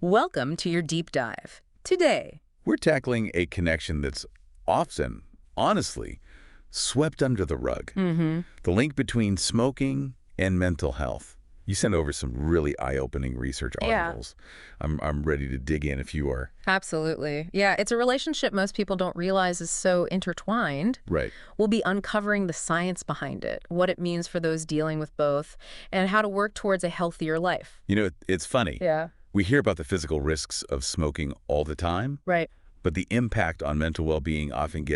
Welcome to your deep dive. Today, We're tackling a connection that's often, honestly, swept under the rug. The link between smoking and mental health. You sent over some really eye-opening research Yeah. articles. I'm ready to dig in if you are. absolutely. Yeah, it's a relationship most people don't realize is so intertwined. Right. We'll be uncovering the science behind it, what it means for those dealing with both, and how to work towards a healthier life. You know, it's funny. Yeah. We hear about the physical risks of smoking all the time, Right. but the impact on mental well-being often it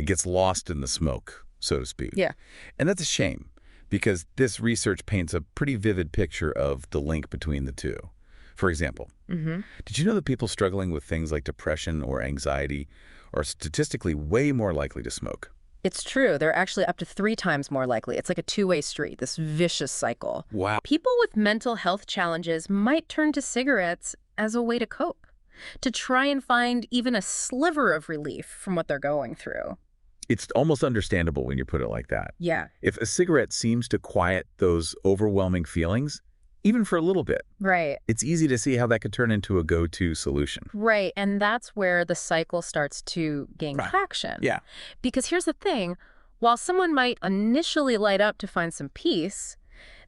gets lost in the smoke, so to speak. Yeah. And that's a shame, because this research paints a pretty vivid picture of the link between the two. For example, did you know that people struggling with things like depression or anxiety are statistically way more likely to smoke? It's true. They're actually up to 3 times more likely. It's like a two-way street, this vicious cycle. Wow. People with mental health challenges might turn to cigarettes as a way to cope, to try and find even a sliver of relief from what they're going through. It's almost understandable when you put it like that. Yeah. If a cigarette seems to quiet those overwhelming feelings, even for a little bit, Right. it's easy to see how that could turn into a go-to solution. Right. And that's where the cycle starts to gain Right. traction. Yeah. Because here's the thing, while someone might initially light up to find some peace,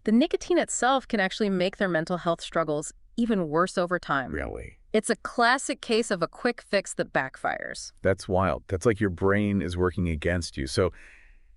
the nicotine itself can actually make their mental health struggles even worse over time. Really? It's a classic case of a quick fix that backfires. That's wild. That's like your brain is working against you. So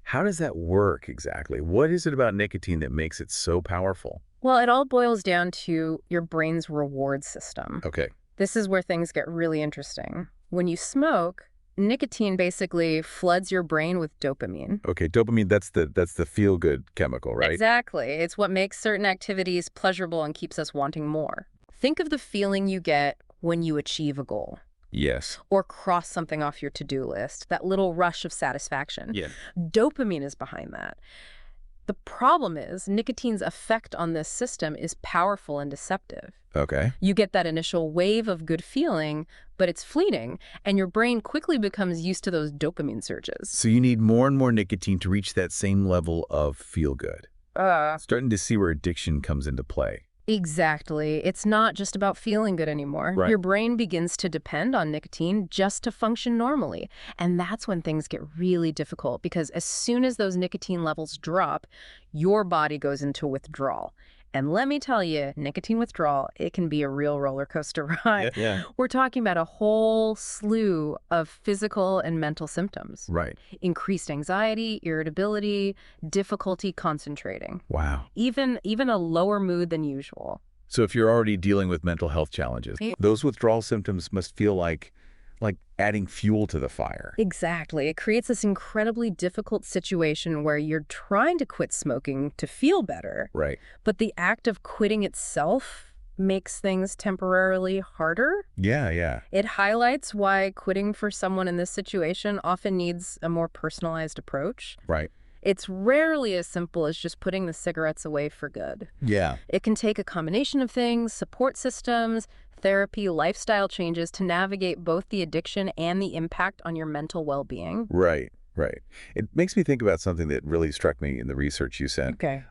how does that work exactly? What is it about nicotine that makes it so powerful? Well, it all boils down to your brain's reward system. Okay. This is where things get really interesting. When you smoke, nicotine basically floods your brain with dopamine. Okay, dopamine, that's the feel-good chemical, right? Exactly. It's what makes certain activities pleasurable and keeps us wanting more. Think of the feeling you get when you achieve a goal Yes. or cross something off your to-do list, that little rush of satisfaction. Yeah. Dopamine is behind that. The problem is nicotine's effect on this system is powerful and deceptive. Okay. You get that initial wave of good feeling, but it's fleeting, and your brain quickly becomes used to those dopamine surges. So you need more and more nicotine to reach that same level of feel-good. Starting to see where addiction comes into play. Exactly. It's not just about feeling good anymore. Right. Your brain begins to depend on nicotine just to function normally. And that's when things get really difficult, because as soon as those nicotine levels drop, your body goes into withdrawal. And let me tell you, nicotine withdrawal, it can be a real roller coaster ride. Yeah. We're talking about a whole slew of physical and mental symptoms. Right. Increased anxiety, irritability, difficulty concentrating. Wow. Even a lower mood than usual. So if you're already dealing with mental health challenges, Yeah. those withdrawal symptoms must feel like adding fuel to the fire. Exactly. It creates this incredibly difficult situation where you're trying to quit smoking to feel better, Right. but the act of quitting itself makes things temporarily harder. Yeah. It highlights why quitting for someone in this situation often needs a more personalized approach. Right. It's rarely as simple as just putting the cigarettes away for good. Yeah. It can take a combination of things, support systems, therapy, lifestyle changes to navigate both the addiction and the impact on your mental well-being. Right. It makes me think about something that really struck me in the research you sent. Okay.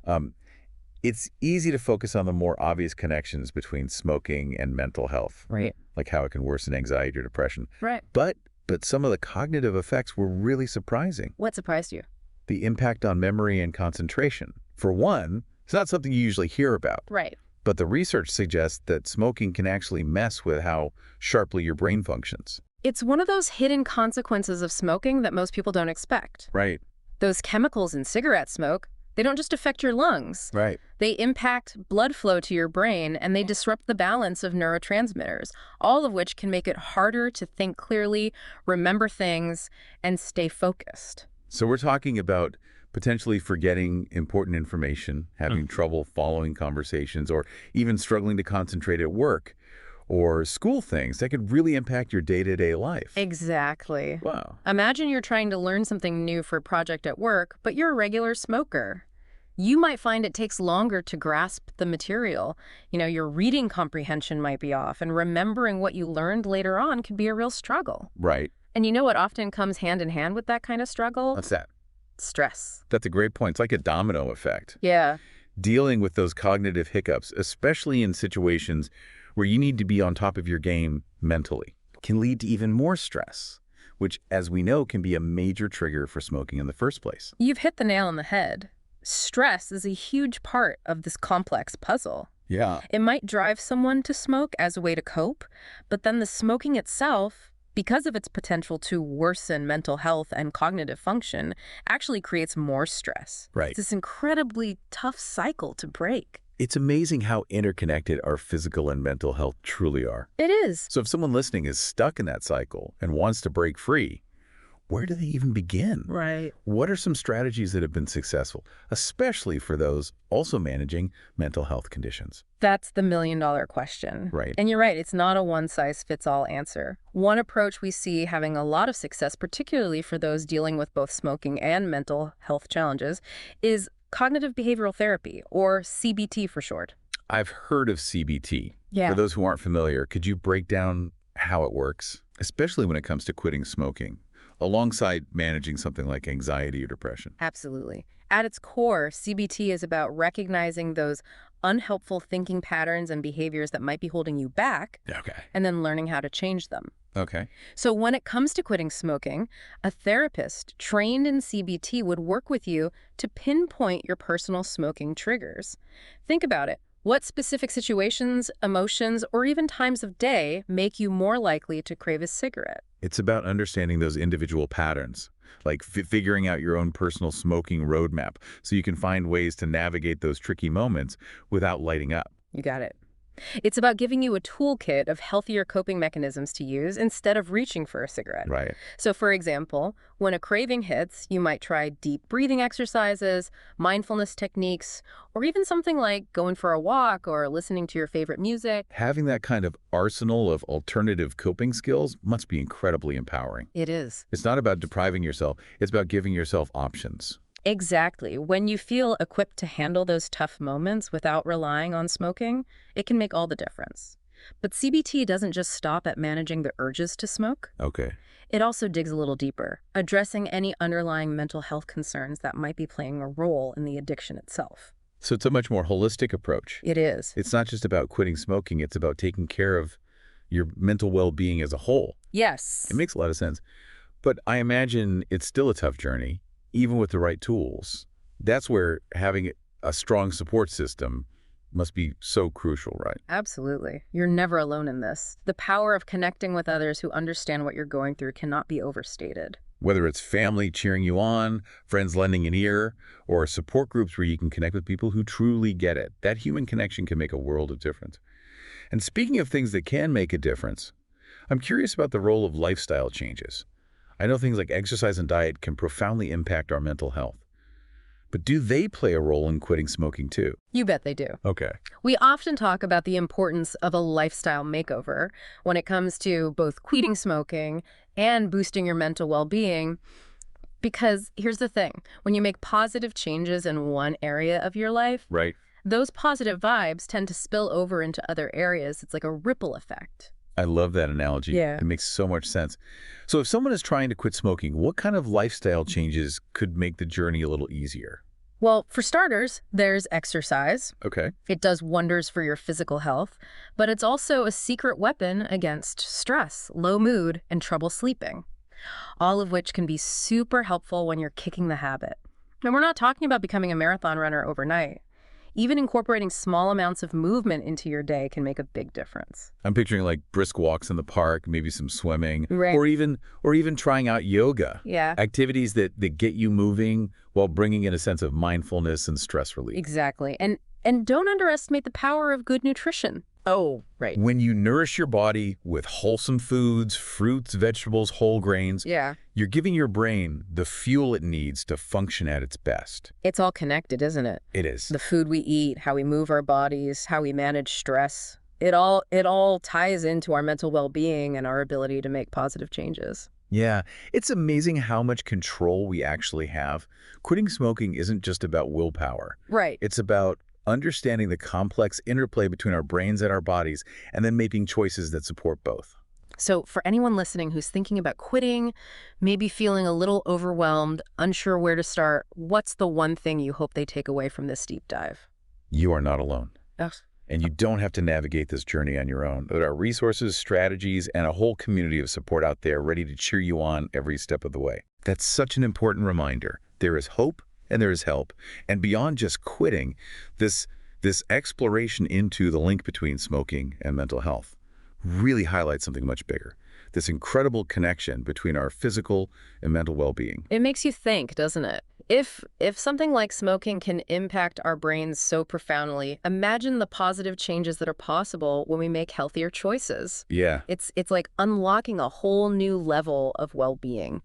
It's easy to focus on the more obvious connections between smoking and mental health, Right. like how it can worsen anxiety or depression. Right. But some of the cognitive effects were really surprising. What surprised you? The impact on memory and concentration. For one, it's not something you usually hear about. Right. But the research suggests that smoking can actually mess with how sharply your brain functions. It's one of those hidden consequences of smoking that most people don't expect. Right. Those chemicals in cigarette smoke, they don't just affect your lungs. Right. They impact blood flow to your brain, and they disrupt the balance of neurotransmitters, all of which can make it harder to think clearly, remember things, and stay focused. So we're talking about potentially forgetting important information, having trouble following conversations, or even struggling to concentrate at work or school things that could really impact your day-to-day life. Exactly. Wow. Imagine you're trying to learn something new for a project at work, but you're a regular smoker. You might find it takes longer to grasp the material. Your reading comprehension might be off, and remembering what you learned later on could be a real struggle. Right. And you know what often comes hand in hand with that kind of struggle? What's that? Stress. That's a great point. It's like a domino effect. Yeah. Dealing with those cognitive hiccups, especially in situations where you need to be on top of your game mentally, can lead to even more stress, which, as we know, can be a major trigger for smoking in the first place. You've hit the nail on the head. Stress is a huge part of this complex puzzle. Yeah. It might drive someone to smoke as a way to cope, but then the smoking itself, because of its potential to worsen mental health and cognitive function, actually creates more stress. Right. It's this incredibly tough cycle to break. It's amazing how interconnected our physical and mental health truly are. It is. So if someone listening is stuck in that cycle and wants to break free, where do they even begin? Right. What are some strategies that have been successful, especially for those also managing mental health conditions? That's the million-dollar question. Right. And you're right, it's not a one-size-fits-all answer. One approach we see having a lot of success, particularly for those dealing with both smoking and mental health challenges, is cognitive behavioral therapy, or CBT for short. I've heard of CBT. Yeah. For those who aren't familiar, could you break down how it works, especially when it comes to quitting smoking, alongside managing something like anxiety or depression? Absolutely. At its core, CBT is about recognizing those unhelpful thinking patterns and behaviors that might be holding you back, Okay. and then learning how to change them. Okay. So when it comes to quitting smoking, a therapist trained in CBT would work with you to pinpoint your personal smoking triggers. Think about it. What specific situations, emotions, or even times of day make you more likely to crave a cigarette? It's about understanding those individual patterns, like figuring out your own personal smoking roadmap so you can find ways to navigate those tricky moments without lighting up. You got it. It's about giving you a toolkit of healthier coping mechanisms to use instead of reaching for a cigarette. Right. So, for example, when a craving hits, you might try deep breathing exercises, mindfulness techniques, or even something like going for a walk or listening to your favorite music. Having that kind of arsenal of alternative coping skills must be incredibly empowering. It is. It's not about depriving yourself, it's about giving yourself options. Exactly. When you feel equipped to handle those tough moments without relying on smoking, it can make all the difference. But CBT doesn't just stop at managing the urges to smoke. Okay. It also digs a little deeper, addressing any underlying mental health concerns that might be playing a role in the addiction itself. So it's a much more holistic approach. It is. It's not just about quitting smoking, it's about taking care of your mental well-being as a whole. Yes. It makes a lot of sense. But I imagine it's still a tough journey, even with the right tools. That's where having a strong support system must be so crucial, right? Absolutely. You're never alone in this. The power of connecting with others who understand what you're going through cannot be overstated. Whether it's family cheering you on, friends lending an ear, or support groups where you can connect with people who truly get it, that human connection can make a world of difference. And speaking of things that can make a difference, I'm curious about the role of lifestyle changes. I know things like exercise and diet can profoundly impact our mental health. But do they play a role in quitting smoking too? You bet they do. Okay. We often talk about the importance of a lifestyle makeover when it comes to both quitting smoking and boosting your mental well-being. Because here's the thing, when you make positive changes in one area of your life, Right. those positive vibes tend to spill over into other areas. It's like a ripple effect. I love that analogy. Yeah. It makes so much sense. So if someone is trying to quit smoking, what kind of lifestyle changes could make the journey a little easier? Well, for starters, there's exercise. Okay. It does wonders for your physical health, but it's also a secret weapon against stress, low mood, and trouble sleeping, all of which can be super helpful when you're kicking the habit. And we're not talking about becoming a marathon runner overnight. Even incorporating small amounts of movement into your day can make a big difference. I'm picturing like brisk walks in the park, maybe some swimming, Right. or even trying out yoga. Yeah. Activities that get you moving while bringing in a sense of mindfulness and stress relief. Exactly. And don't underestimate the power of good nutrition. Oh, right. When you nourish your body with wholesome foods, fruits, vegetables, whole grains, Yeah. you're giving your brain the fuel it needs to function at its best. It's all connected, isn't it? It is. The food we eat, how we move our bodies, how we manage stress. It all ties into our mental well-being and our ability to make positive changes. Yeah, it's amazing how much control we actually have. Quitting smoking isn't just about willpower. Right. It's about understanding the complex interplay between our brains and our bodies, and then making choices that support both. So for anyone listening who's thinking about quitting, maybe feeling a little overwhelmed, unsure where to start, what's the one thing you hope they take away from this deep dive? You are not alone. Ugh, And you don't have to navigate this journey on your own. There are resources, strategies, and a whole community of support out there ready to cheer you on every step of the way. That's such an important reminder. There is hope and there is help. And beyond just quitting, this, this exploration into the link between smoking and mental health really highlights something much bigger. This incredible connection between our physical and mental well-being. It makes you think, doesn't it? If something like smoking can impact our brains so profoundly, imagine the positive changes that are possible when we make healthier choices. Yeah, It's like unlocking a whole new level of well-being.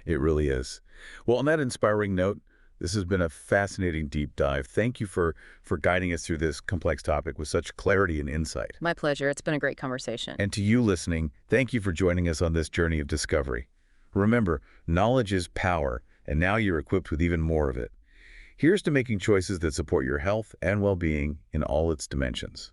it really is. Well, on that inspiring note, this has been a fascinating deep dive. Thank you for guiding us through this complex topic with such clarity and insight. My pleasure. It's been a great conversation. And to you listening, thank you for joining us on this journey of discovery. Remember, knowledge is power, and now you're equipped with even more of it. Here's to making choices that support your health and well-being in all its dimensions.